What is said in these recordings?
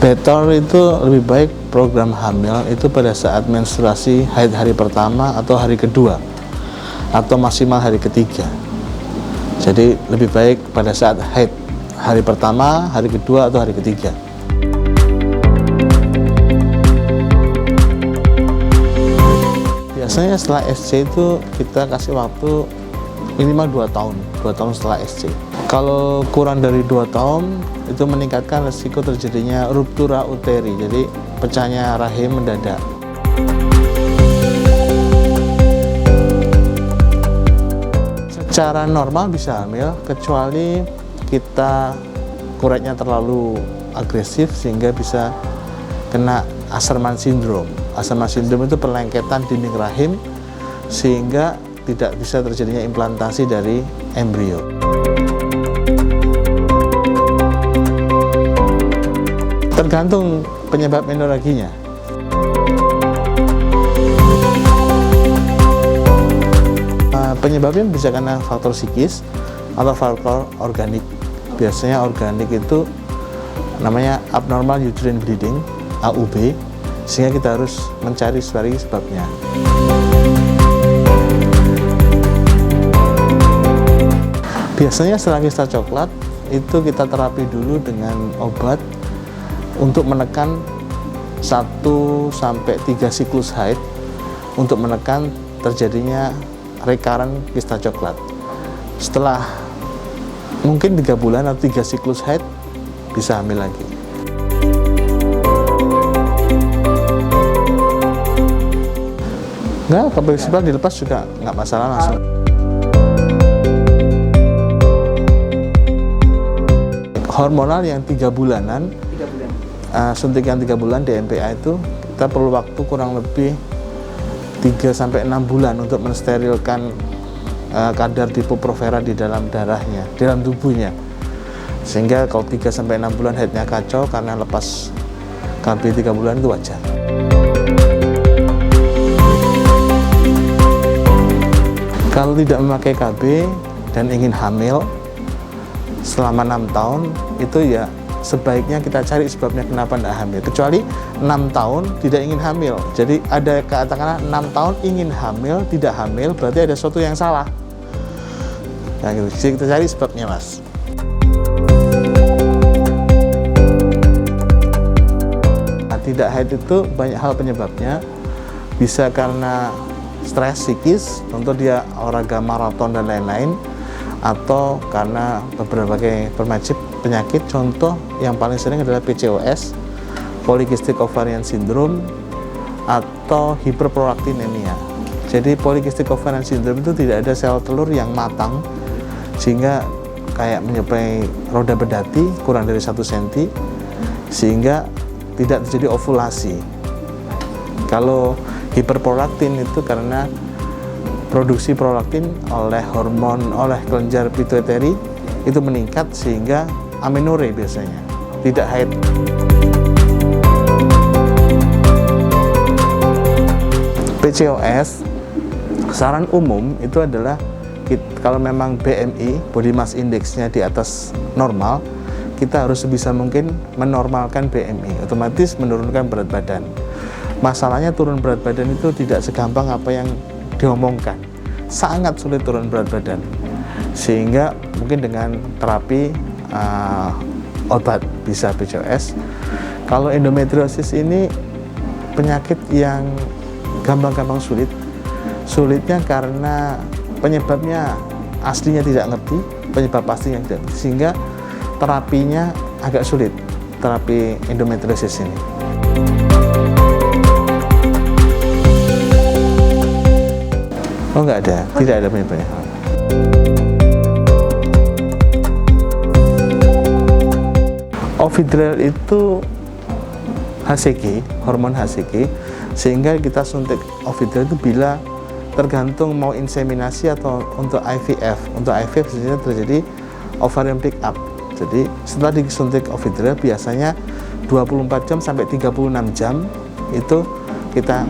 Better itu lebih baik program hamil itu pada saat menstruasi haid hari pertama atau hari kedua atau maksimal hari ketiga. Jadi lebih baik pada saat haid hari pertama, hari kedua atau hari ketiga. Biasanya setelah SC itu kita kasih waktu minimal 2 tahun setelah SC. Kalau kurang dari 2 tahun itu meningkatkan resiko terjadinya ruptura uteri, jadi pecahnya rahim mendadak. Secara normal bisa hamil kecuali kita kuretnya terlalu agresif sehingga bisa kena Asherman syndrome. Asherman syndrome itu perlengketan dinding rahim sehingga tidak bisa terjadinya implantasi dari embrio. Tergantung penyebab menorraginya. Penyebabnya bisa karena faktor psikis atau faktor organik. Biasanya organik itu namanya abnormal uterine bleeding, AUB, sehingga kita harus mencari sebabnya. Biasanya setelah kista coklat itu kita terapi dulu dengan obat untuk menekan 1-3 siklus haid untuk menekan terjadinya recurrent kista coklat. Setelah mungkin 3 bulan atau 3 siklus haid bisa hamil lagi. Enggak, prinsipal dilepas juga nggak masalah langsung. Hormonal yang 3 bulanan, suntikan 3 bulan DMPA itu kita perlu waktu kurang lebih 3-6 bulan untuk mensterilkan kadar dipoprovera di dalam darahnya, di dalam tubuhnya. Sehingga kalau 3-6 bulan haidnya kacau karena lepas KB 3 bulan itu wajar. Kalau tidak memakai KB dan ingin hamil selama 6 tahun, itu ya sebaiknya kita cari sebabnya kenapa tidak hamil. Kecuali 6 tahun tidak ingin hamil. Jadi ada katakanlah 6 tahun ingin hamil, tidak hamil, berarti ada sesuatu yang salah. Nah, gitu. Jadi kita cari sebabnya, Mas. Nah, tidak haid itu banyak hal penyebabnya. Bisa karena stres psikis, contoh dia olahraga maraton dan lain-lain, atau karena berbagai penyakit, contoh yang paling sering adalah PCOS, polycystic ovarian syndrome, atau hiperprolaktinemia. Jadi polycystic ovarian syndrome itu tidak ada sel telur yang matang, sehingga kayak menyerupai roda berdati kurang dari 1 cm, sehingga tidak terjadi ovulasi. Kalau hiperprolaktin itu karena produksi prolaktin oleh kelenjar pituitari itu meningkat sehingga amenorrhea biasanya, tidak haid. PCOS, saran umum itu adalah kalau memang BMI, body mass index-nya di atas normal, kita harus sebisa mungkin menormalkan BMI, otomatis menurunkan berat badan. Masalahnya turun berat badan itu tidak segampang apa yang diomongkan, sangat sulit turun berat badan, sehingga mungkin dengan terapi obat bisa PCOS. Kalau endometriosis ini penyakit yang gampang-gampang sulitnya karena penyebabnya aslinya tidak ngerti, penyebab pastinya tidak ngerti, sehingga terapinya agak sulit, terapi endometriosis ini. Oh, enggak ada, tidak ada penyebabnya. Ovidrel itu HCG, hormon HCG, sehingga kita suntik Ovidrel itu bila tergantung mau inseminasi atau untuk IVF. Untuk IVF biasanya terjadi ovarian pick up. Jadi setelah disuntik Ovidrel biasanya 24 jam sampai 36 jam itu kita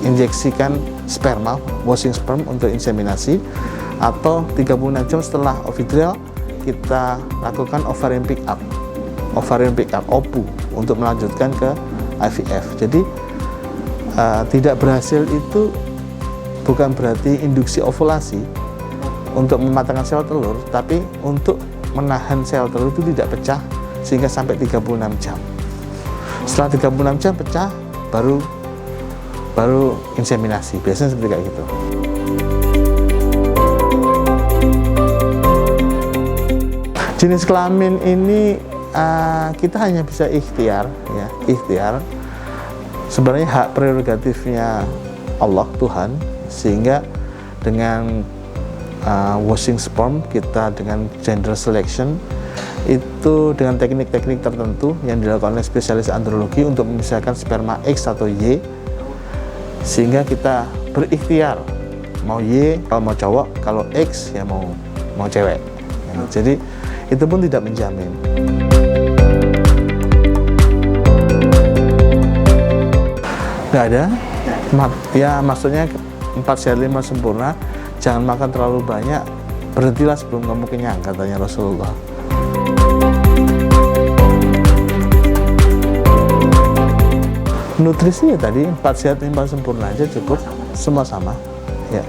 injeksikan sperma, washing sperm untuk inseminasi, atau 36 jam setelah Ovidrel kita lakukan ovarian pick up ovarian pick up (OPU) untuk melanjutkan ke IVF. Jadi tidak berhasil itu bukan berarti induksi ovulasi untuk mematangkan sel telur, tapi untuk menahan sel telur itu tidak pecah sehingga sampai 36 jam. Setelah 36 jam pecah, baru inseminasi. Biasanya seperti kayak gitu. Jenis kelamin ini kita hanya bisa ikhtiar, ya, ikhtiar. Sebenarnya hak prerogatifnya Allah, Tuhan, sehingga dengan washing sperm kita dengan gender selection itu dengan teknik-teknik tertentu yang dilakukan oleh spesialis andrologi untuk memisahkan sperma X atau Y, sehingga kita berikhtiar mau Y kalau mau cowok, kalau X ya mau cewek. Jadi itu pun tidak menjamin. Nggak ada, ya maksudnya 4 sehat 5 sempurna, jangan makan terlalu banyak, berhentilah sebelum kamu kenyang, katanya Rasulullah. Nutrisi ya tadi 4 sehat 5 sempurna aja cukup, semua sama, ya.